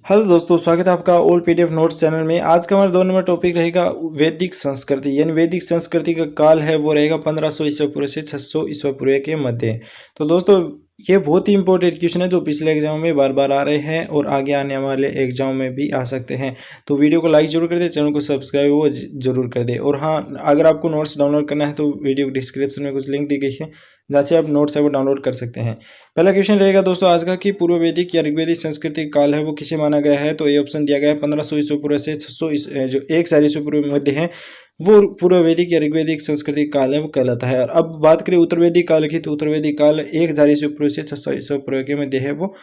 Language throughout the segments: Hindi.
हेलो दोस्तों, स्वागत है आपका ओल्ड पीडीएफ नोट्स चैनल में। आज का हमारा 2 नंबर टॉपिक रहेगा वैदिक संस्कृति, यानी वैदिक संस्कृति का काल है वो रहेगा 1500 ईस्वी पूर्व से 600 ईस्वी पूर्व के मध्य। तो दोस्तों ये बहुत ही इंपॉर्टेंट क्वेश्चन है जो पिछले एग्जाम में बार बार आ रहे हैं और आगे आने वाले एग्जाम में भी आ सकते हैं। तो वीडियो को लाइक जरूर कर दे, चैनल को सब्सक्राइब वो जरूर कर दे। और हाँ, अगर आपको नोट्स डाउनलोड करना है तो वीडियो डिस्क्रिप्शन में कुछ लिंक दी गई है जहाँ से आप नोट्स है वो डाउनलोड कर सकते हैं। पहला क्वेश्चन रहेगा दोस्तों आज का कि पूर्व वैदिक या ऋग्वैदिक संस्कृति काल है वो किसे माना गया है। तो ये ऑप्शन दिया गया है 1500 ईस्वी पूर्व से 600 जो 1000 ईस्वी पूर्व मध्य है वो पूर्व वैदिक या ऋग्वैदिक संस्कृति काल है वो कहलाता है। और अब बात करें उत्तर वैदिक काल की, तो उत्तर वैदिक काल 1000 ईस्वी पूर्व से 600 ईस्वी पूर्व के मध्य है वो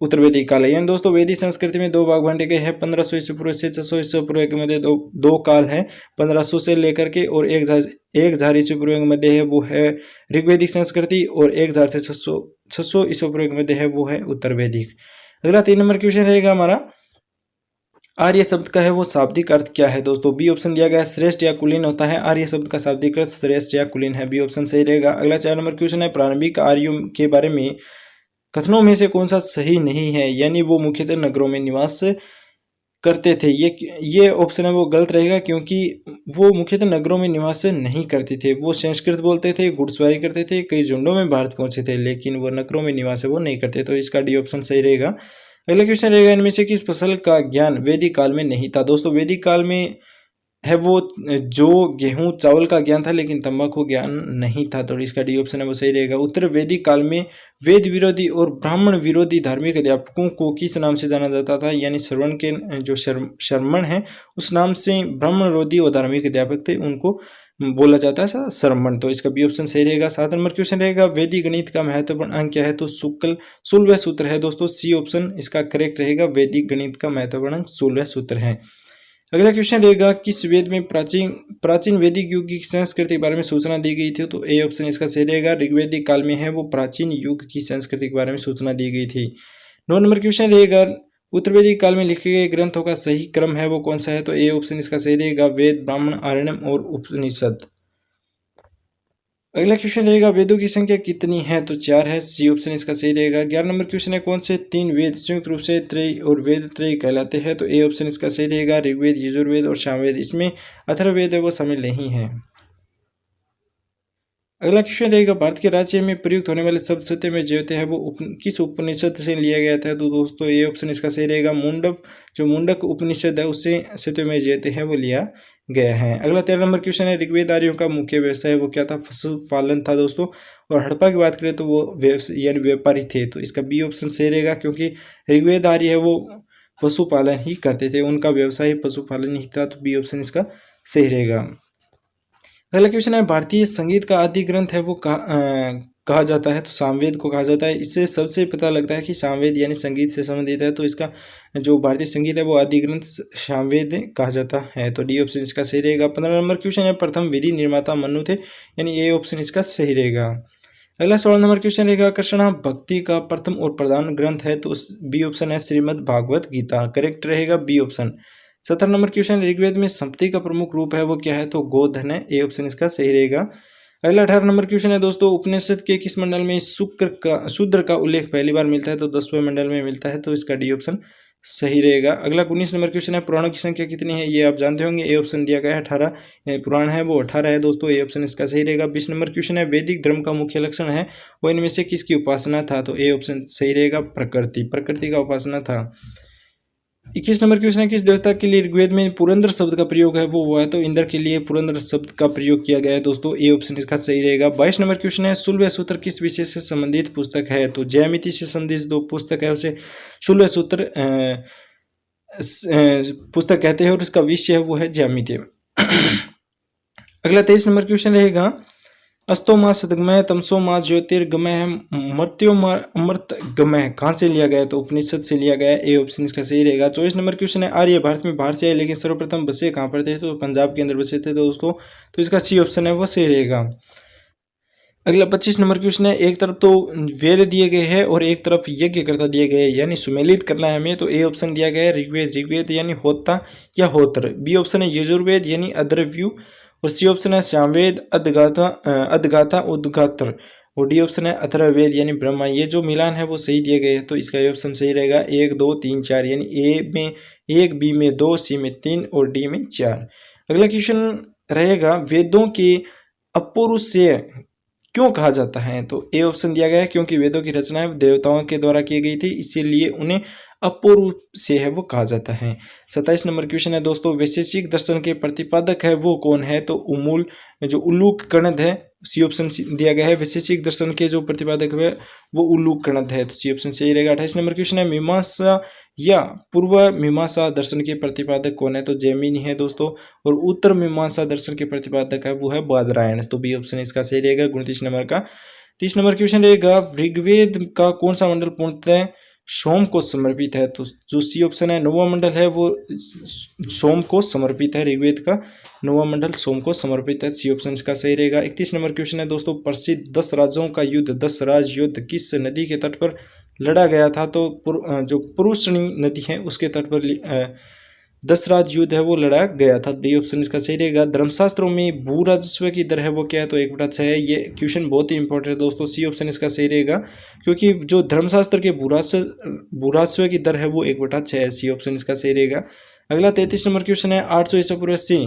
उत्तर वैदिक काल है। यानी दोस्तों वैदिक संस्कृति में दो भाग बांटे गए हैं। 1500 ईस्वी पूर्व से 600 ईस्वी पूर्व के मध्य दो काल है, 1500 से लेकर के, और 1000 ईस्वी पूर्व के मध्य है वो है ऋग्वैदिक संस्कृति, और 1000 से 600 ईस्वी पूर्व के मध्य है वो है उत्तर वैदिक। अगला 3 नंबर क्वेश्चन रहेगा हमारा, आर्य शब्द का है वो शाब्दिक अर्थ क्या है। दोस्तों बी ऑप्शन दिया गया है श्रेष्ठ या कुलीन होता है। आर्य शब्द का शाब्दिक अर्थ श्रेष्ठ या कुलीन है, बी ऑप्शन सही रहेगा। अगला 4 नंबर क्वेश्चन है, प्रारंभिक आर्यों के बारे में कथनों में से कौन सा सही नहीं है, यानी वो मुख्यतः नगरों में निवास करते थे। ये ऑप्शन है वो गलत रहेगा, क्योंकि वो मुख्यतः नगरों में निवास नहीं करते थे। वो संस्कृत बोलते थे, घुड़सवारी करते थे, कई झुंडों में भारत पहुंचे थे, लेकिन वो नगरों में निवास है वो नहीं करते। तो इसका डी ऑप्शन सही रहेगा। अगला क्वेश्चन रहेगा, इनमें से किस फसल का ज्ञान वैदिक काल में नहीं था। दोस्तों वैदिक काल में है वो जो गेहूं चावल का ज्ञान था, लेकिन तंबाकू ज्ञान नहीं था। तो इसका डी ऑप्शन है वो सही रहेगा। उत्तर वैदिक काल में वेद विरोधी और ब्राह्मण विरोधी धार्मिक अध्यापकों को किस नाम से जाना जाता था, यानी श्रवण के जो शर्मण है उस नाम से ब्राह्मण विरोधी और धार्मिक अध्यापक थे उनको बोला जाता है श्रमण। तो इसका बी ऑप्शन सही रहेगा। 7 नंबर क्वेश्चन रहेगा, वैदिक गणित का महत्वपूर्ण अंक क्या है। तो शुल्ब सूत्र है। दोस्तों सी ऑप्शन इसका करेक्ट रहेगा, वैदिक गणित का महत्वपूर्ण अंक शुल्ब सूत्र है। अगला क्वेश्चन रहेगा, किस वेद में प्राचीन वैदिक युग की संस्कृति के बारे में सूचना दी गई थी। तो ए ऑप्शन इसका सही रहेगा, ऋग्वैदिक काल में है वो प्राचीन युग की संस्कृति के बारे में सूचना दी गई थी। 9 नंबर क्वेश्चन रहेगा, उत्तर वैदिक काल में लिखे गए ग्रंथों का सही क्रम है वो कौन सा है। तो ए ऑप्शन इसका सही रहेगा, वेद, ब्राह्मण, आरण्यक और उपनिषद। अगला क्वेश्चन रहेगा, वेदों की संख्या कितनी है। तो 4 है, सी ऑप्शन इसका सही रहेगा। 11 नंबर क्वेश्चन है, कौन से 3 वेद संयुक्त रूप से त्रय और वेद त्रय कहलाते हैं। तो ए ऑप्शन इसका सही रहेगा, ऋग्वेद, यजुर्वेद और सामवेद। इसमें अथर्ववेद है वो शामिल नहीं है। अगला क्वेश्चन रहेगा, भारत के राज्य में प्रयुक्त होने वाले शब्द सत्य में जयते हैं वो किस उपनिषद से लिया गया था। तो दोस्तों ये ऑप्शन इसका सही रहेगा, मुंडक उपनिषद है उससे सत्य में जयते हैं वो लिया गया है। अगला 13 नंबर क्वेश्चन है, ऋग्वेद आर्यों का मुख्य व्यवसाय वो क्या था। पशुपालन था दोस्तों। और हड़प्पा की बात करें तो वो यानी व्यापारी थे। तो इसका बी ऑप्शन सही रहेगा, क्योंकि ऋग्वेद आर्य है वो पशुपालन ही करते थे, उनका व्यवसाय पशुपालन ही था। तो बी ऑप्शन इसका सही रहेगा। अगला क्वेश्चन है, भारतीय संगीत का आदि ग्रंथ है वो कहा जाता है। तो सामवेद को कहा जाता है। इससे सबसे पता लगता है कि सामवेद यानी संगीत से संबंधित है। तो इसका जो भारतीय संगीत है वो आदि ग्रंथ सामवेद कहा जाता है। तो डी ऑप्शन इसका सही रहेगा। 15 नंबर क्वेश्चन है, प्रथम विधि निर्माता मनु थे, यानी ए ऑप्शन इसका सही रहेगा। अगला 16 नंबर क्वेश्चन रहेगा, कृष्ण भक्ति का प्रथम और प्रधान ग्रंथ है। तो बी ऑप्शन है श्रीमद् भागवत गीता, करेक्ट रहेगा बी ऑप्शन। 17 नंबर क्वेश्चन, ऋग्वेद में संपत्ति का प्रमुख रूप है वो क्या है। तो गोधन है, ए ऑप्शन इसका सही रहेगा। अगला 18 नंबर क्वेश्चन है दोस्तों, उपनिषद के किस मंडल में शूद्र का उल्लेख पहली बार मिलता है। तो 10वें मंडल में मिलता है। तो इसका डी ऑप्शन सही रहेगा। अगला 19 नंबर क्वेश्चन है, पुराणों की संख्या कितनी है, ये आप जानते होंगे। ए ऑप्शन दिया गया है 18, पुराण है वो 18 है दोस्तों, ए ऑप्शन इसका सही रहेगा। 20 नंबर क्वेश्चन है, वैदिक धर्म का मुख्य लक्षण है वो इनमें से किसकी उपासना था। तो ए ऑप्शन सही रहेगा, प्रकृति का उपासना था। 21 नंबर क्वेश्चन है, किस देवता के लिए ऋग्वेद में पुरंदर शब्द का प्रयोग है वो है। तो इंद्र के लिए पुरंदर शब्द का प्रयोग किया गया है दोस्तों, ए ऑप्शन इसका सही रहेगा। 22 नंबर क्वेश्चन है, शुल्ब सूत्र किस विषय से संबंधित पुस्तक है। तो ज्यामिति से संबंधित दो पुस्तक है उसे शुल्ब सूत्र पुस्तक कहते हैं, और इसका विषय वो है ज्यामिति। अगला 23 नंबर क्वेश्चन रहेगा, अस्तो माँ सदगमय तमसो माँ ज्योतिर्गमय अमृतगमय कहाँ से लिया गया है। तो उपनिषद से लिया गया है, ए ऑप्शन इसका सही रहेगा। 24 नंबर क्वेश्चन है, आर्य भारत में बाहर से आए लेकिन सर्वप्रथम बसे कहाँ पर थे। तो पंजाब के अंदर बसे थे दोस्तों। तो इसका सी ऑप्शन है वो सही रहेगा। अगला 25 नंबर क्वेश्चन है, एक तरफ तो वेद दिए गए हैं और एक तरफ यज्ञकर्ता दिए गए हैं, यानी सुमेलित करना है हमें। तो ए ऑप्शन दिया गया है ऋग्वेद यानी होता या होत्र। बी ऑप्शन है यजुर्वेद यानी अद्रव्यू, और सी ऑप्शन है सामवेद, अदगाथा, उद्गात्र। और डी ऑप्शन है अथर्ववेद यानी ब्रह्मा। ये जो मिलान है वो सही दिए गए हैं, तो इसका ये ऑप्शन सही रहेगा 1 2 3 4 यानी ए में 1, बी में 2, सी में 3 और डी में 4। अगला क्वेश्चन रहेगा वेदों के अपौरुषेय क्यों कहा जाता है? तो ए ऑप्शन दिया गया है क्योंकि वेदों की रचना देवताओं के द्वारा की गई थी, इसीलिए उन्हें अपौरुषेय है वो कहा जाता है। 27 नंबर क्वेश्चन है दोस्तों, वैशेषिक दर्शन के प्रतिपादक है वो कौन है? तो उमूल जो उल्लूक कणद है, सी ऑप्शन दिया गया है। वैशेषिक दर्शन के जो प्रतिपादक है वो उल्लूक कणद है, तो सी ऑप्शन सही रहेगा। 28 नंबर क्वेश्चन है मीमांसा या पूर्व मीमांसा दर्शन के प्रतिपादक कौन है? तो जैमिनी है दोस्तों। और उत्तर मीमांसा दर्शन के प्रतिपादक है वो है बादरायण, तो बी ऑप्शन इसका सही रहेगा 29 नंबर का। 30 नंबर क्वेश्चन रहेगा ऋग्वेद का कौन सा मंडल पूर्णतः सोम को समर्पित है? तो जो सी ऑप्शन है नौवां मंडल है वो सोम को समर्पित है। ऋग्वेद का नौवां मंडल सोम को समर्पित है, सी ऑप्शन इसका सही रहेगा। 31 नंबर क्वेश्चन है दोस्तों, प्रसिद्ध 10 राजाओं का युद्ध 10 राज युद्ध किस नदी के तट पर लड़ा गया था? तो जो पुरुषणी नदी है उसके तट पर 10 राज युद्ध है वो लड़ा गया था, डी ऑप्शन इसका सही रहेगा। धर्मशास्त्रों में भू राजस्व की दर है वो क्या है? तो 1/6 है। ये क्वेश्चन बहुत ही इंपॉर्टेंट है दोस्तों, सी ऑप्शन इसका सही रहेगा, क्योंकि जो धर्मशास्त्र के भू राजस्व की दर है वो 1/6 है, सी ऑप्शन इसका सही रहेगा। अगला 33 नंबर क्वेश्चन है 800 ईसा पूर्व से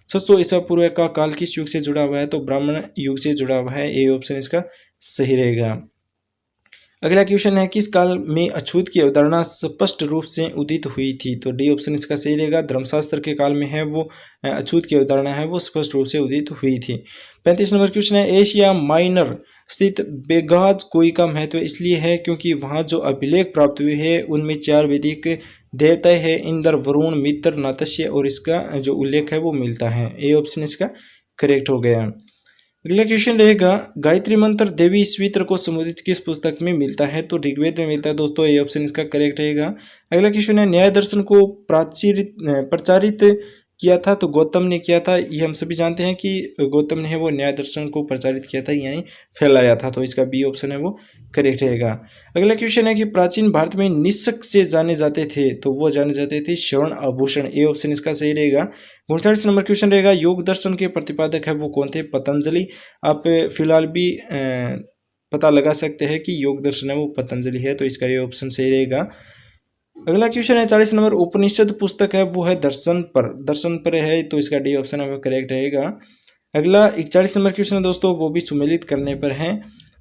600 ईसा पूर्व का काल किस युग से जुड़ा हुआ है? तो ब्राह्मण युग से जुड़ा हुआ है, ए ऑप्शन इसका सही रहेगा। अगला क्वेश्चन है किस काल में अछूत की अवधारणा स्पष्ट रूप से उदित हुई थी? तो डी ऑप्शन इसका सही रहेगा, धर्मशास्त्र के काल में है वो अछूत की अवधारणा है वो स्पष्ट रूप से उदित हुई थी। 35 नंबर क्वेश्चन है एशिया माइनर स्थित बेगाज कोई का महत्व इसलिए है क्योंकि वहाँ जो अभिलेख प्राप्त हुए हैं उनमें 4 वैदिक देवता है, इंद्र, वरुण, मित्र, नातस्य, और इसका जो उल्लेख है वो मिलता है, ए ऑप्शन इसका करेक्ट हो गया। अगला क्वेश्चन रहेगा गायत्री मंत्र देवी स्वीत्र को संबोधित किस पुस्तक में मिलता है? तो ऋग्वेद में मिलता है दोस्तों, ये ऑप्शन इसका करेक्ट रहेगा। अगला क्वेश्चन है न्याय दर्शन को प्रचारित किया था तो गौतम ने किया था, ये हम सभी जानते हैं कि गौतम ने है वो न्याय दर्शन को प्रचारित किया था यानी फैलाया था, तो इसका बी ऑप्शन है वो करेक्ट रहेगा। अगला क्वेश्चन है कि प्राचीन भारत में निशक से जाने जाते थे, तो वो जाने जाते थे स्वर्ण आभूषण, ए ऑप्शन इसका सही रहेगा। 39 नंबर क्वेश्चन रहेगा योग दर्शन के प्रतिपादक है वो कौन थे? पतंजलि। आप फिलहाल भी पता लगा सकते हैं कि योग दर्शन है वो पतंजलि है, तो इसका ये ऑप्शन सही रहेगा। अगला क्वेश्चन है 40 नंबर उपनिषद पुस्तक है वो है दर्शन पर है, तो इसका डी ऑप्शन है वो करेक्ट रहेगा। अगला 41 नंबर क्वेश्चन है दोस्तों, वो भी सुमेलित करने पर है,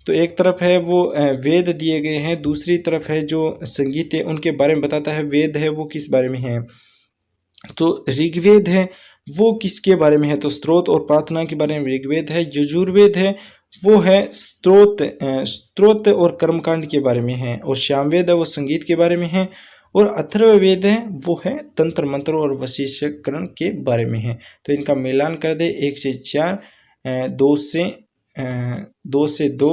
तो एक तरफ है वो वेद दिए गए हैं, दूसरी तरफ है जो संगीत है उनके बारे में बताता है। वेद है वो किस बारे में है? तो ऋग्वेद है वो किसके बारे में है? तो स्त्रोत और प्रार्थना के बारे में ऋग्वेद है। यजुर्वेद है वो है स्त्रोत और कर्मकांड के बारे में है, और सामवेद है वो संगीत के बारे में है, और अथर्ववेद है वो है तंत्र मंत्र और वशीकरण के बारे में है। तो इनका मिलान कर दे 1 से 4, 2 से 2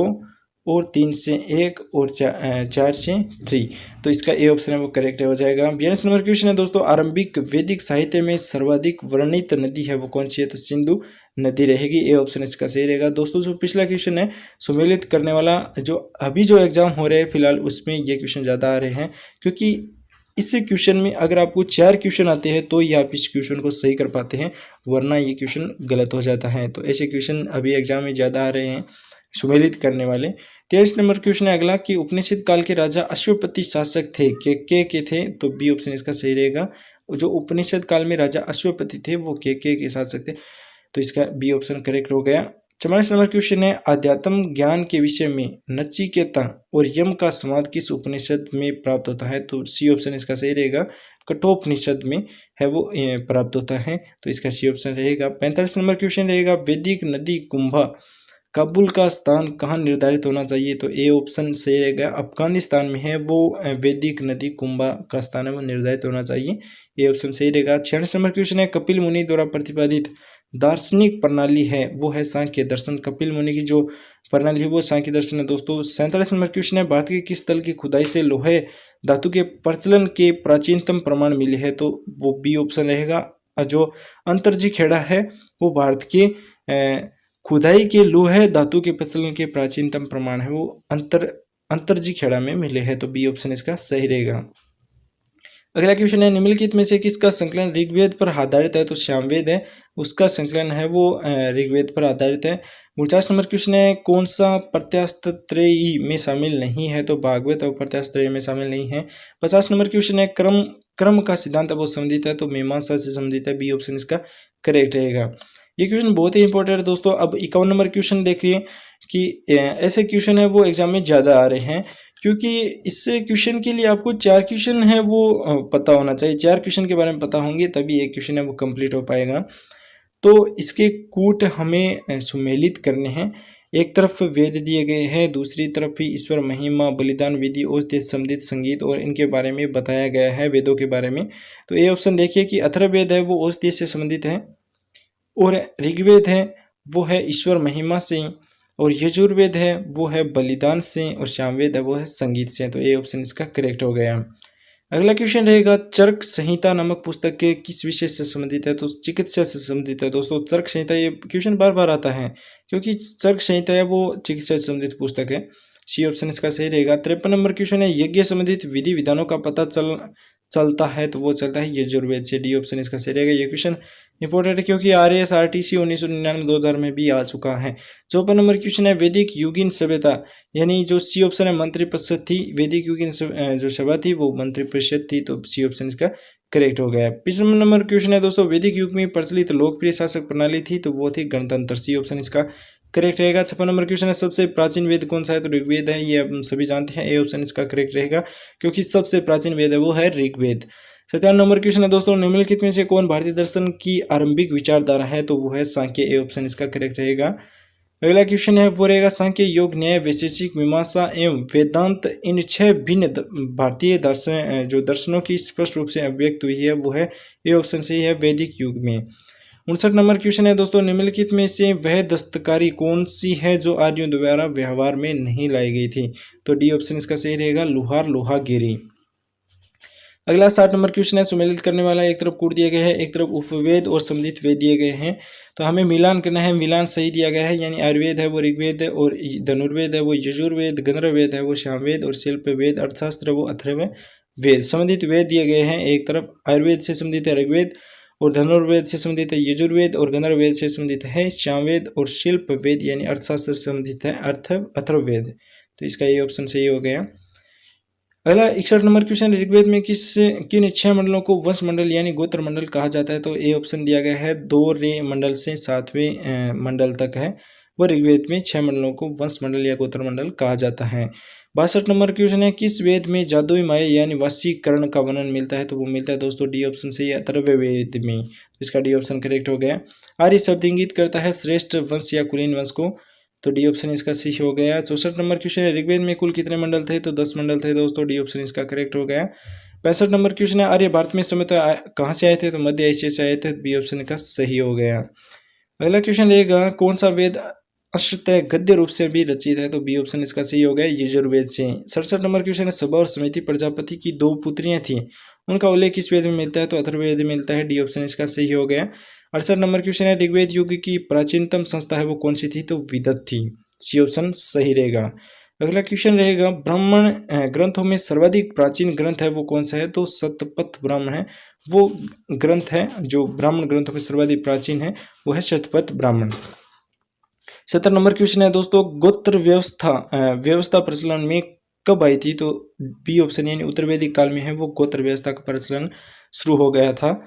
और 3 से 1 और 4 से 3, तो इसका ए ऑप्शन है वो करेक्ट हो जाएगा। 42 नंबर क्वेश्चन है दोस्तों, आरंभिक वैदिक साहित्य में सर्वाधिक वर्णित नदी है वो कौन सी है? तो सिंधु नदी रहेगी, ए ऑप्शन इसका सही रहेगा। दोस्तों जो पिछला क्वेश्चन है सुमेलित करने वाला, जो अभी जो एग्जाम हो रहे हैं फिलहाल उसमें ये क्वेश्चन ज़्यादा आ रहे हैं, क्योंकि इस क्वेश्चन में अगर आपको 4 क्वेश्चन आते हैं तो ही आप इस क्वेश्चन को सही कर पाते हैं, वरना ये क्वेश्चन गलत हो जाता है। तो ऐसे क्वेश्चन अभी एग्जाम में ज़्यादा आ रहे हैं सुमेलित करने वाले। 23 नंबर क्वेश्चन है अगला कि उपनिषद काल के राजा अश्वपति शासक थे के थे? तो बी ऑप्शन इसका सही रहेगा। जो उपनिषद काल में राजा अश्वपति थे वो के शासक थे, तो इसका बी ऑप्शन करेक्ट हो गया। 44 नंबर क्वेश्चन है अध्यात्म ज्ञान के विषय में नचिकेता और यम का संवाद किस उपनिषद में प्राप्त होता है? तो सी ऑप्शन इसका सही रहेगा, कठोपनिषद में है वो प्राप्त होता है, तो इसका सी ऑप्शन रहेगा। 45 नंबर क्वेश्चन रहेगा वैदिक नदी कुंभा काबुल का स्थान कहाँ निर्धारित होना चाहिए? तो ए ऑप्शन सही रहेगा, अफगानिस्तान में है वो वैदिक नदी कुंभा का स्थान है वो निर्धारित होना चाहिए, ए ऑप्शन सही रहेगा। 46 नंबर क्वेश्चन है कपिल मुनि द्वारा प्रतिपादित दार्शनिक प्रणाली है वो है सांख्य दर्शन। कपिल मुनि की जो प्रणाली है वो सांख्य दर्शन है दोस्तों। 47 नंबर क्वेश्चन है भारत के किस स्थल की खुदाई से लोहे धातु के प्रचलन के प्राचीनतम प्रमाण मिले हैं? तो वो बी ऑप्शन रहेगा। जो अंतरजी खेड़ा है वो भारत के खुदाई के लोहे धातु के प्रचलन के प्राचीनतम प्रमाण है वो अंतरजी खेड़ा में मिले हैं, तो बी ऑप्शन इसका सही रहेगा। अगला क्वेश्चन है निम्नलिखित में से किसका संकलन ऋग्वेद पर आधारित है? तो सामवेद है उसका संकलन है वो ऋग्वेद पर आधारित है। 49 नंबर क्वेश्चन है, कौन सा प्रत्यास्थ त्रयी में शामिल नहीं है? तो भागवत और प्रत्यास्थ त्रयी में शामिल नहीं है। 50 नंबर क्वेश्चन है, क्रम क्रम का सिद्धांत वो संबंधित है? तो मीमांसा से संबंधित है, बी ऑप्शन इसका करेक्ट रहेगा। ये क्वेश्चन बहुत ही इंपॉर्टेंट है दोस्तों। अब 51 नंबर क्वेश्चन देखिए कि ऐसे क्वेश्चन है वो एग्जाम में ज़्यादा आ रहे हैं, क्योंकि इस क्वेश्चन के लिए आपको 4 क्वेश्चन है वो पता होना चाहिए। 4 क्वेश्चन के बारे में पता होंगे तभी एक क्वेश्चन है वो कंप्लीट हो पाएगा। तो इसके कूट हमें सुमेलित करने हैं। एक तरफ वेद दिए गए हैं, दूसरी तरफ ही ईश्वर महिमा, बलिदान विधि, औषधि संबंधित संगीत और इनके बारे में बताया गया है वेदों के बारे में। तो ये ऑप्शन देखिए कि अथर्ववेद है वो औषधि से संबंधित है, और ऋग्वेद है वो है ईश्वर महिमा से, और यजुर्वेद है वो है बलिदान से, और सामवेद है वो है संगीत से। तो ये ऑप्शन इसका करेक्ट हो गया। अगला क्वेश्चन रहेगा, चरक संहिता नामक पुस्तक के किस विषय से संबंधित है? तो चिकित्सा से संबंधित है दोस्तों। चरक संहिता, ये क्वेश्चन बार बार आता है क्योंकि चरक संहिता है वो चिकित्सा से संबंधित पुस्तक है। सी ऑप्शन इसका सही रहेगा। 53 नंबर क्वेश्चन है, यज्ञ संबंधित विधि विधानों का पता चलता है? तो वो चलता है यजुर्वेद से, डी ऑप्शन इसका सही रहेगा। ये क्वेश्चन इंपॉर्टेंट है क्योंकि RAS-RTC 1999-2000 में भी आ चुका है। 54 नंबर क्वेश्चन है, वैदिक युगीन सभ्यता, यानी जो सी ऑप्शन है मंत्रिपरिषद थी, वैदिक युगीन जो सभा थी वो मंत्रिपरिषद थी, तो सी ऑप्शन इसका करेक्ट हो गया। 55 नंबर क्वेश्चन है दोस्तों, वैदिक युग में प्रचलित लोकप्रिय शासक प्रणाली थी? तो वो थी गणतंत्र, सी ऑप्शन इसका करेक्ट रहेगा। 56 नंबर क्वेश्चन है, सबसे प्राचीन वेद कौन सा है? तो ऋग्वेद है, ये हम सभी जानते हैं, ए ऑप्शन इसका करेक्ट रहेगा क्योंकि सबसे प्राचीन वेद है वो है ऋग्वेद। 57 नंबर क्वेश्चन है दोस्तों, निम्नलिखित में से कौन भारतीय दर्शन की आरंभिक विचारधारा है? तो वो है सांख्य, ए ऑप्शन इसका करेक्ट रहेगा। अगला क्वेश्चन है वो रहेगा, सांख्य, योग, न्याय, वैशेषिक, मीमांसा एवं वेदांत, इन 6 भिन्न भारतीय दर्शन जो दर्शनों की स्पष्ट रूप से अभिव्यक्त हुई है वो है, ए ऑप्शन सही है, वैदिक युग में। 59 नंबर क्वेश्चन है दोस्तों, निम्नलिखित में से वह दस्तकारी कौन सी है जो आर्यों द्वारा व्यवहार में नहीं लाई गई थी? तो डी ऑप्शन इसका सही रहेगा, लुहार, लोहागिरी। अगला 60 नंबर क्वेश्चन है, सुमेलित करने वाला, एक तरफ कूट दिया गया है, एक तरफ उपवेद और संबंधित वेद दिए गए हैं, तो हमें मिलान करना है। मिलान सही दिया गया है, यानी आयुर्वेद है वो ऋग्वेद है, और धनुर्वेद है वो यजुर्वेद, गंधर्ववेद है वो सामवेद, और शिल्पवेद अर्थशास्त्र वो अथर्ववेद। संबंधित वेद दिए गए हैं, एक तरफ आयुर्वेद से संबंधित है ऋग्वेद, और धनुर्वेद से संबंधित है यजुर्वेद, और गंधर्ववेद से संबंधित है सामवेद, और शिल्पवेद यानी अर्थशास्त्र से संबंधित है अथर्ववेद। तो इसका ये ऑप्शन सही हो गया। अगला 61 नंबर क्वेश्चन, ऋग्वेद में किन 6 मंडलों को वंश मंडल यानी गोत्र मंडल कहा जाता है? तो ए ऑप्शन दिया गया है, 2 रे मंडल से 7वें मंडल तक है वो ऋग्वेद में 6 मंडलों को वंश मंडल या गोत्र मंडल कहा जाता है। 62 नंबर क्वेश्चन है, किस वेद में जादुई माया यानी वशीकरण का वर्णन मिलता है? तो वो मिलता है दोस्तों, डी ऑप्शन सही है, अथर्ववेद में। इसका डी ऑप्शन करेक्ट हो गया। आर्य शब्द इंगित करता है श्रेष्ठ वंश या कुलीन वंश को, तो डी ऑप्शन इसका सही हो गया। 64 नंबर क्वेश्चन है, ऋग्वेद में कुल कितने मंडल थे? तो 10 मंडल थे दोस्तों, डी ऑप्शन इसका करेक्ट हो गया। 65 नंबर क्वेश्चन है, आर्य भारत में समय कहाँ से आए थे? तो मध्य एशिया से आए थे, बी ऑप्शन का सही हो गया। अगला क्वेश्चन रहेगा, कौन सा वेद अष्टय गद्य रूप से भी रचित है? तो बी ऑप्शन इसका सही हो गया, यजुर्वेद से। 67 नंबर क्वेश्चन है, सबा और समिति प्रजापति की 2 पुत्रियां थी, उनका उल्लेख किस वेद में मिलता है? तो अथर्ववेद में मिलता है, डी ऑप्शन इसका सही हो गया। 68 नंबर क्वेश्चन है, ऋग्वेद युग की प्राचीनतम संस्था है वो कौन सी थी? तो विदत थी, सी ऑप्शन सही रहेगा। अगला क्वेश्चन रहेगा, ब्राह्मण ग्रंथों में सर्वाधिक प्राचीन ग्रंथ है वो कौन सा है? तो शतपथ ब्राह्मण है वो ग्रंथ है, जो ब्राह्मण ग्रंथों में सर्वाधिक प्राचीन है वो है शतपथ ब्राह्मण। 70 नंबर क्वेश्चन है दोस्तों, गोत्र व्यवस्था प्रचलन में कब आई थी? तो बी ऑप्शन यानी उत्तर वैदिक काल में है वो गोत्र व्यवस्था का प्रचलन शुरू हो गया था।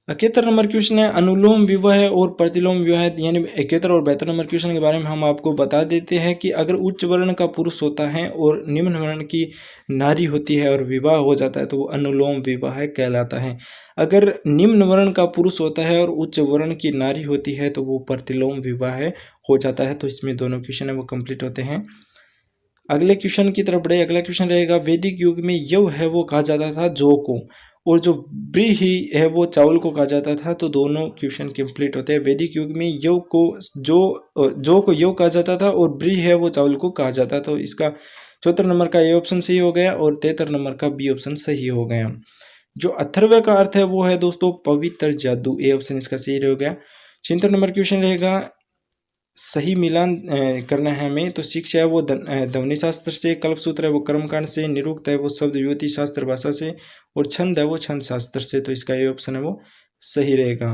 71 नंबर क्वेश्चन है, अनुलोम विवाह और प्रतिलोम विवाह, यानी 71 और 72 नंबर क्वेश्चन के बारे में हम आपको बता देते हैं कि अगर उच्च वर्ण का पुरुष होता है और निम्न वर्ण की नारी होती है और विवाह हो जाता है तो वो अनुलोम विवाह कहलाता है। अगर निम्न वर्ण का पुरुष होता है और उच्च वर्ण की नारी होती है तो वो प्रतिलोम विवाह हो जाता है। तो इसमें दोनों क्वेश्चन है वो कंप्लीट होते हैं। अगले क्वेश्चन की तरफ बढ़े। अगला क्वेश्चन रहेगा, वैदिक युग में यव है वो कहा जाता था जौ को, और जो ब्री है वो चावल को कहा जाता था। तो दोनों क्वेश्चन कंप्लीट होते हैं। वैदिक युग में यव को जो को यव कहा जाता था और ब्री है वो चावल को कहा जाता। तो इसका 74 नंबर का ए ऑप्शन सही हो गया और 73 नंबर का बी ऑप्शन सही हो गया। जो अथर्व का अर्थ है वो है दोस्तों पवित्र जादू, ए ऑप्शन इसका सही हो गया। 76 नंबर क्वेश्चन रहेगा, सही मिलान करना है हमें। तो शिक्षा है वो ध्वनि शास्त्र से, कल्पसूत्र है वो कर्मकांड से, निरुक्त है वो शब्द युवती शास्त्र भाषा से, और छंद है वो छंद शास्त्र से। तो इसका ये ऑप्शन है वो सही रहेगा।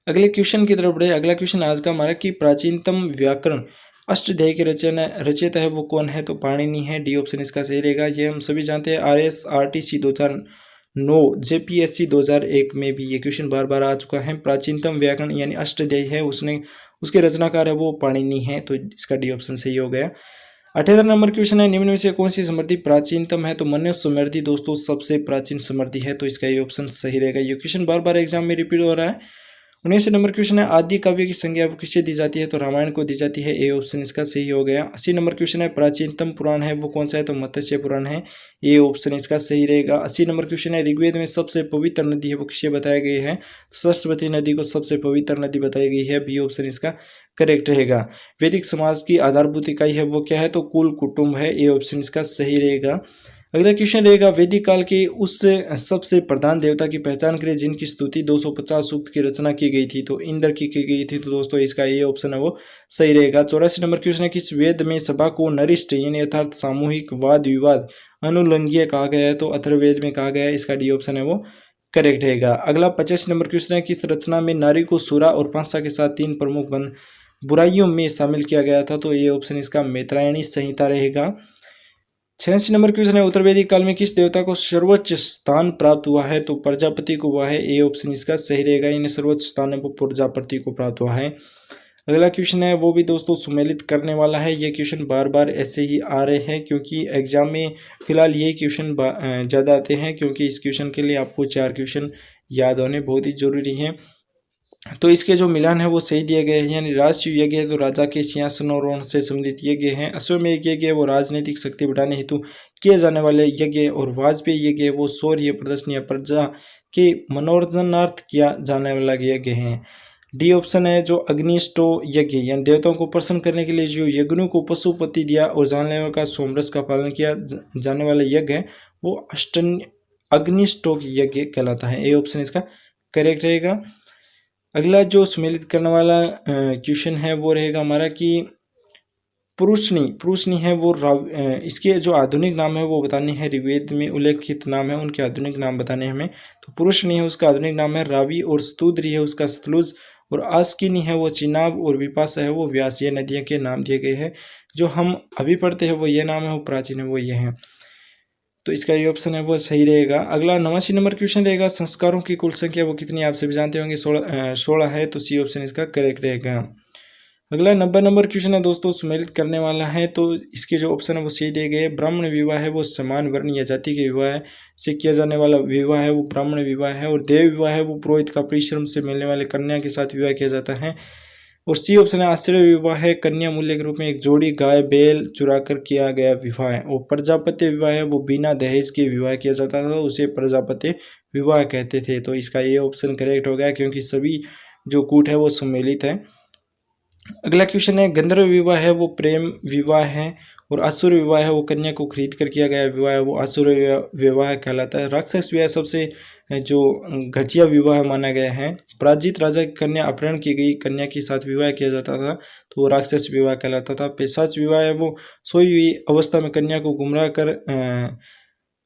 अगले क्वेश्चन की तरफ बढ़े। अगला क्वेश्चन आज का हमारा कि प्राचीनतम व्याकरण अष्टाध्यायी के रचयिता है वो कौन है? तो पाणिनि है। डी ऑप्शन इसका सही रहेगा। ये हम सभी जानते हैं, RSRTC 2009, JPSC 2001 में भी ये क्वेश्चन बार बार आ चुका है। प्राचीनतम व्याकरण यानी अष्टाध्यायी है, उसके रचनाकार है वो पाणिनि है, तो इसका डी ऑप्शन सही हो गया। 78 नंबर क्वेश्चन है, निम्न में से कौन सी समृद्धि प्राचीनतम है? तो मनु समृद्धि दोस्तों सबसे प्राचीन समृद्धि है, तो इसका ये ऑप्शन सही रहेगा। ये क्वेश्चन बार बार एग्जाम में रिपीट हो रहा है। 19 नंबर क्वेश्चन है, आदि काव्य की संज्ञा किसे दी जाती है? तो रामायण को दी जाती है। ए ऑप्शन इसका सही हो गया। 80 नंबर क्वेश्चन है, प्राचीनतम पुराण है वो कौन सा है? तो मत्स्य पुराण है। ए ऑप्शन इसका सही रहेगा। 80 नंबर क्वेश्चन है, ऋग्वेद में सबसे पवित्र नदी है वो किसे बताया गई है? सरस्वती नदी को सबसे पवित्र नदी बताई गई है। बी ऑप्शन इसका करेक्ट रहेगा। वैदिक समाज की आधारभूत इकाई है वो क्या है? तो कुल कुटुंब है। ए ऑप्शन इसका सही रहेगा। अगला क्वेश्चन रहेगा, वैदिक काल के उस सबसे प्रधान देवता की पहचान करें जिनकी स्तुति 250 सूक्त की रचना की गई थी। तो इंद्र की गई थी, तो दोस्तों इसका ये ऑप्शन है वो सही रहेगा। 84 नंबर क्वेश्चन है, किस वेद में सभा को नरिष्ठ यानी अर्थात सामूहिक वाद विवाद अनुलंघ्य कहा गया है? तो अथर्ववेद में कहा गया है। इसका डी ऑप्शन है वो करेक्ट रहेगा। अगला 85 नंबर क्वेश्चन है, किस रचना में नारी को सुरा और पांसा के साथ 3 प्रमुख बुराइयों में शामिल किया गया था? तो ये ऑप्शन इसका मैत्रायणी संहिता रहेगा। 86 नंबर क्वेश्चन है, उत्तर वैदिक काल में किस देवता को सर्वोच्च स्थान प्राप्त हुआ है? तो प्रजापति को हुआ है। ए ऑप्शन इसका सही रहेगा। इन्हें सर्वोच्च स्थान है वो प्रजापति को प्राप्त हुआ है। अगला क्वेश्चन है वो भी दोस्तों सुमेलित करने वाला है। ये क्वेश्चन बार बार ऐसे ही आ रहे हैं क्योंकि एग्जाम में फिलहाल यही क्वेश्चन ज़्यादा आते हैं, क्योंकि इस क्वेश्चन के लिए आपको 4 क्वेश्चन याद होने बहुत ही जरूरी हैं। तो इसके जो मिलान है वो सही दिए गए हैं, यानी राजस्व यज्ञ है तो राजा के सिंहासनारोहण से संबंधित यज्ञ हैं। अश्वमेध यज्ञ है वो राजनीतिक शक्ति बढ़ाने हेतु किए जाने वाले यज्ञ, और वाजपेयी यज्ञ है वो शौर्य प्रदर्शन या प्रजा के मनोरंजनार्थ किया जाने वाला यज्ञ है। डी ऑप्शन है जो अग्निष्टो यज्ञ, यानी देवताओं को प्रसन्न करने के लिए जो यज्ञों को पशुपति दिया और जानलेवा का सोमरस का पालन किया जाने वाला यज्ञ है वो अग्निष्टोक यज्ञ कहलाता है। ए ऑप्शन इसका करेक्ट रहेगा। अगला जो सम्मिलित करने वाला क्वेश्चन है वो रहेगा हमारा कि पुरुषनी है वो इसके जो आधुनिक नाम है वो बताने हैं। ऋग्वेद में उल्लेखित नाम है उनके आधुनिक नाम बताने हमें। तो पुरुषनी है उसका आधुनिक नाम है रावी, और स्तुद्री है उसका सतलुज, और आस्किनी है वो चिनाब, और विपाशा है वो व्यास। ये नदियों के नाम दिए गए हैं। जो हम अभी पढ़ते हैं वो ये नाम है, वो प्राचीन है वो ये है, तो इसका ये ऑप्शन है वो सही रहेगा। अगला 89 नंबर क्वेश्चन रहेगा, संस्कारों की कुल संख्या वो कितनी आप सभी जानते होंगे, 16 है, तो सी ऑप्शन इसका करेक्ट रहेगा। अगला 90 नंबर क्वेश्चन है दोस्तों सुमेलित करने वाला है, तो इसके जो ऑप्शन है वो सही दिए गए। ब्राह्मण विवाह है वो समान वर्ण या जाति के विवाह से किया जाने वाला विवाह है वो ब्राह्मण विवाह है, और देव विवाह है वो पुरोहित का परिश्रम से मिलने वाले कन्या के साथ विवाह किया जाता है। और सी ऑप्शन है आश्चर्य विवाह है कन्या मूल्य के रूप में एक जोड़ी गाय बैल चुरा कर किया गया विवाह है। और प्रजापत्य विवाह है वो बिना दहेज के विवाह किया जाता था, उसे प्रजापत्य विवाह कहते थे। तो इसका ये ऑप्शन करेक्ट हो गया क्योंकि सभी जो कूट है वो सम्मिलित है। अगला क्वेश्चन है, गंधर्व विवाह है वो प्रेम विवाह है, और असुर विवाह है वो कन्या को खरीद कर किया गया विवाह है वो असुर विवाह कहलाता है। राक्षस विवाह सबसे जो घटिया विवाह माना गया है। पराजित राजा की कन्या अपहरण की गई कन्या के साथ विवाह किया जाता था, तो वो राक्षस विवाह कहलाता था। पिशाच विवाह है वो सोई हुई अवस्था में कन्या को गुमराह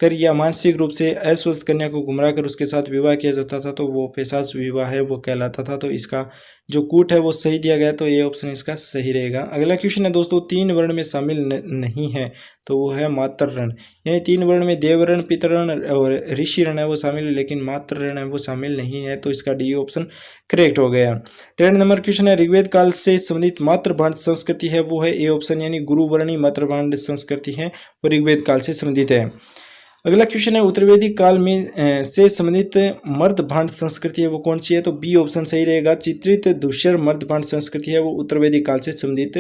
कर या मानसिक रूप से अस्वस्थ कन्या को गुमराह कर उसके साथ विवाह किया जाता था, तो वो पिशाच विवाह है वो कहलाता था। तो इसका जो कूट है वो सही दिया गया, तो ये ऑप्शन इसका सही रहेगा। अगला क्वेश्चन है दोस्तों, 3 वर्ण में शामिल नहीं है, तो वो है मातृ ऋण, यानी 3 वर्ण में देवऋण पितृण और ऋषि ऋण है वो शामिल है, लेकिन मातृ ऋण है वो शामिल नहीं है, तो इसका डी ऑप्शन करेक्ट हो गया। 13 नंबर क्वेश्चन है, ऋग्वेद काल से संबंधित मातृभांड संस्कृति है वो है ए ऑप्शन, यानी गुरुवर्णी मातृभांड संस्कृति है वो ऋग्वेद काल से संबंधित है। अगला क्वेश्चन है, उत्तरवैदिक काल में से संबंधित मर्दभांड संस्कृति है वो कौन सी है, तो बी ऑप्शन सही रहेगा। चित्रित धूसर मर्दभांड संस्कृति है वो उत्तरवैदिक काल से संबंधित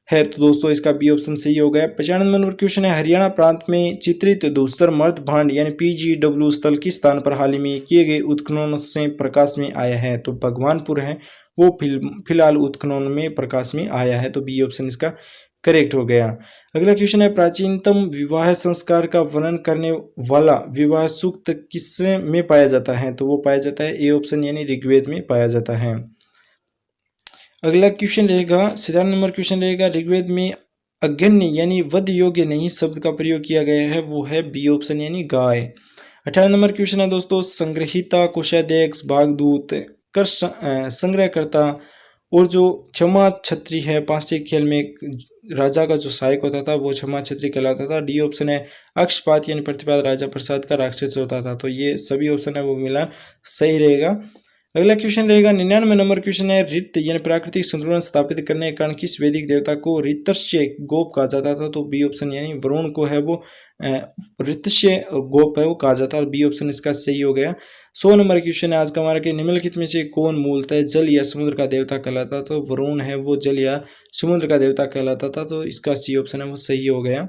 है, तो दोस्तों इसका बी ऑप्शन सही हो गया। 95 नंबर क्वेश्चन है, हरियाणा प्रांत में चित्रित धूसर मर्दभांड यानी PGW स्थल किस स्थान पर हाल ही में किए गए उत्खनन से प्रकाश में आया है, तो भगवानपुर है वो फिलहाल उत्खनन में प्रकाश में आया है, तो बी ऑप्शन इसका करेक्ट हो गया। अगला क्वेश्चन है, प्राचीनतम विवाह संस्कार का वर्णन करने वाला विवाह सूक्त किस में पाया जाता है, तो वो पाया जाता है ए ऑप्शन, यानी ऋग्वेद में पाया जाता है। अगला क्वेश्चन रहेगा 17 नंबर क्वेश्चन रहेगा, ऋग्वेद में अग्नि यानी वध योग्य नहीं शब्द का प्रयोग किया गया है वो है बी ऑप्शन, यानी गाय। 18 नंबर क्वेश्चन है दोस्तों, संग्रहिता कोषाध्यक्ष भागदूत कर संग्रहकर्ता और जो क्षमा छत्री है, पांचवी खेल में राजा का जो सहायक होता था वो क्षमा छत्री कहलाता था। डी ऑप्शन है अक्षपात यानी प्रतिपाद राजा प्रसाद का राक्षस होता था। तो ये सभी ऑप्शन है वो मिलान सही रहेगा। अगला क्वेश्चन रहेगा 99 नंबर क्वेश्चन है ऋत यानी प्राकृतिक संतुलन स्थापित करने के कारण किस वैदिक देवता को ऋतस्य गोप कहा जाता था। तो बी ऑप्शन यानी वरुण को है वो ऋतस्य गोप है वो कहा जाता है। बी ऑप्शन इसका सही हो गया। 100 नंबर क्वेश्चन है आज का हमारा कि निम्नलिखित में से कौन मूलतः जल या समुद्र का देवता कहलाता। तो वरुण है वो जल या समुद्र का देवता कहलाता था। तो इसका सी ऑप्शन है वो सही हो गया।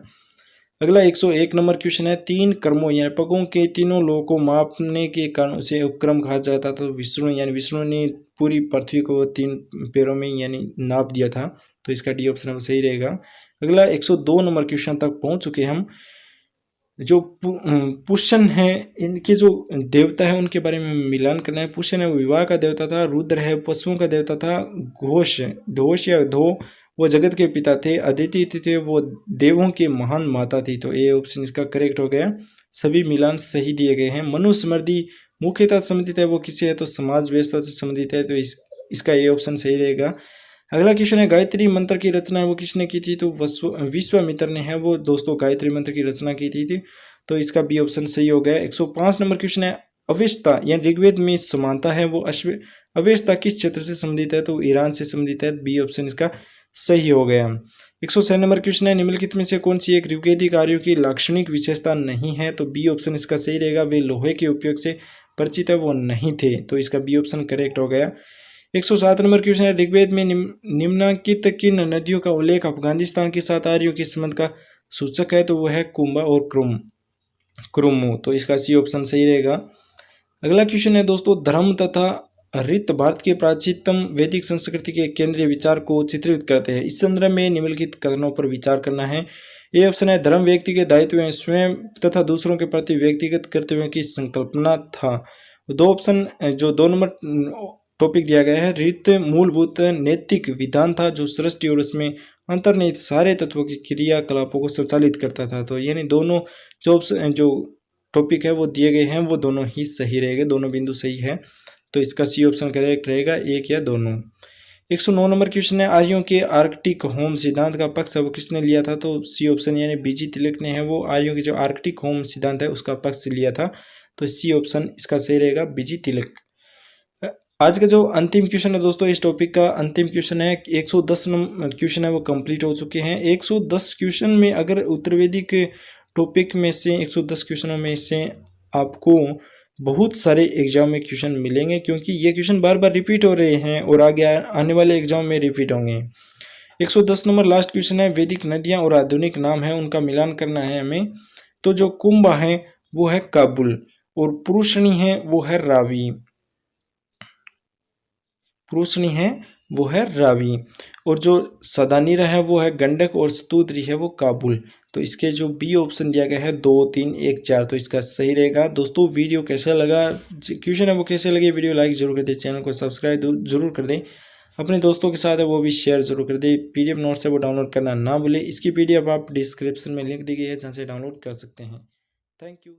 अगला 101 नंबर क्वेश्चन है तीन कर्मों यानी पगों के तीनों लोगों को मापने के कारण उसे उपक्रम कहा जाता था। तो विष्णु यानी विष्णु ने पूरी पृथ्वी को 3 पैरों में यानी नाप दिया था। तो इसका डी ऑप्शन है वो सही रहेगा। अगला 102 नंबर क्वेश्चन तक पहुंच चुके हम। जो पुष्यन है इनके जो देवता है उनके बारे में मिलान करना है। पुष्यन है वो विवाह का देवता था। रुद्र है पशुओं का देवता था। घोष या धो वो जगत के पिता थे। अदिति थे वो देवों की महान माता थी। तो ये ऑप्शन इसका करेक्ट हो गया। सभी मिलान सही दिए गए हैं। मनु समृद्धि मुख्यतः संबंधित है वो किससे है। तो समाज व्यवस्था से संबंधित है। तो इसका ये ऑप्शन सही रहेगा। अगला क्वेश्चन है गायत्री मंत्र की रचना है वो किसने की थी। तो विश्वामित्र ने है वो दोस्तों गायत्री मंत्र की रचना की थी। तो इसका बी ऑप्शन सही हो गया। 105 नंबर क्वेश्चन है अवेस्ता यानी ऋग्वेद में समानता है वो अवेस्ता किस क्षेत्र से संबंधित है। तो ईरान से संबंधित है। बी ऑप्शन इसका सही हो गया। 106 नंबर क्वेश्चन है निम्नलिखित में से कौन सी एक ऋग्वेदिक आर्यों की लाक्षणिक विशेषता नहीं है। तो बी ऑप्शन इसका सही रहेगा। वे लोहे के उपयोग से परिचित है वो नहीं थे। तो इसका बी ऑप्शन करेक्ट हो गया। 107 नंबर क्वेश्चन है ऋग्वेद में निम्नलिखित किन नदियों का उल्लेख अफगानिस्तान के साथ आर्यों के संबंध का सूचक है। तो वो है कुंभा और क्रुमु। तो इसका सी ऑप्शन सही रहेगा। अगला क्वेश्चन है दोस्तों धर्म तथा रीत भारत के प्राचीनतम वैदिक संस्कृति के केंद्रीय विचार को चित्रित करते हैं। इस संदर्भ में निम्नलिखित कथनों पर विचार करना है। ये ऑप्शन है धर्म व्यक्ति के दायित्व में स्वयं तथा दूसरों के प्रति व्यक्तिगत कर्तव्यों की संकल्पना था। दो ऑप्शन जो 2 नंबर टॉपिक दिया गया है रीत मूलभूत नैतिक विधान था जो सृष्टि और उसमें अंतर्निहित सारे तत्वों की क्रियाकलापों को संचालित करता था। तो यानी दोनों जो टॉपिक है वो दिए गए हैं वो दोनों ही सही रहेंगे। दोनों बिंदु सही है। तो इसका सी ऑप्शन करेक्ट रहेगा एक या दोनों। 109 नंबर क्वेश्चन है आर्यों के आर्कटिक होम सिद्धांत का पक्ष है वो किसने लिया था। तो सी ऑप्शन यानी बीजी तिलक ने है वो आर्यों के जो आर्कटिक होम सिद्धांत है उसका पक्ष लिया था। तो सी ऑप्शन इसका सही रहेगा बीजी तिलक। आज का जो अंतिम क्वेश्चन है दोस्तों इस टॉपिक का अंतिम क्वेश्चन है 110 नंबर क्वेश्चन है वो कंप्लीट हो चुके हैं। 110 क्वेश्चन में अगर उत्तर वैदिक टॉपिक में से 110 क्वेश्चनों में से आपको बहुत सारे एग्जाम में क्वेश्चन मिलेंगे क्योंकि ये क्वेश्चन बार बार रिपीट हो रहे हैं और आगे आने वाले एग्जाम में रिपीट होंगे। 110 नंबर लास्ट क्वेश्चन है वैदिक नदियां और आधुनिक नाम है उनका मिलान करना है हमें। तो जो कुंभा है वो है काबुल और पुरुषणी है वो है रावी। पुरुषणी है वो है रावी और जो सदानीरा है वो है गंडक और स्तुद्री है वो काबुल। तो इसके जो बी ऑप्शन दिया गया है 2 3 1 4 तो इसका सही रहेगा। दोस्तों वीडियो कैसा लगा क्वेश्चन है वो कैसे लगे वीडियो लाइक जरूर कर दे चैनल को सब्सक्राइब जरूर कर दें अपने दोस्तों के साथ है वो भी शेयर जरूर कर दे। पीडीएफ नोट्स है वो डाउनलोड करना ना भूले। इसकी पीडीएफ आप डिस्क्रिप्शन में लिंक दी गई है जहाँ से डाउनलोड कर सकते हैं। Thank you.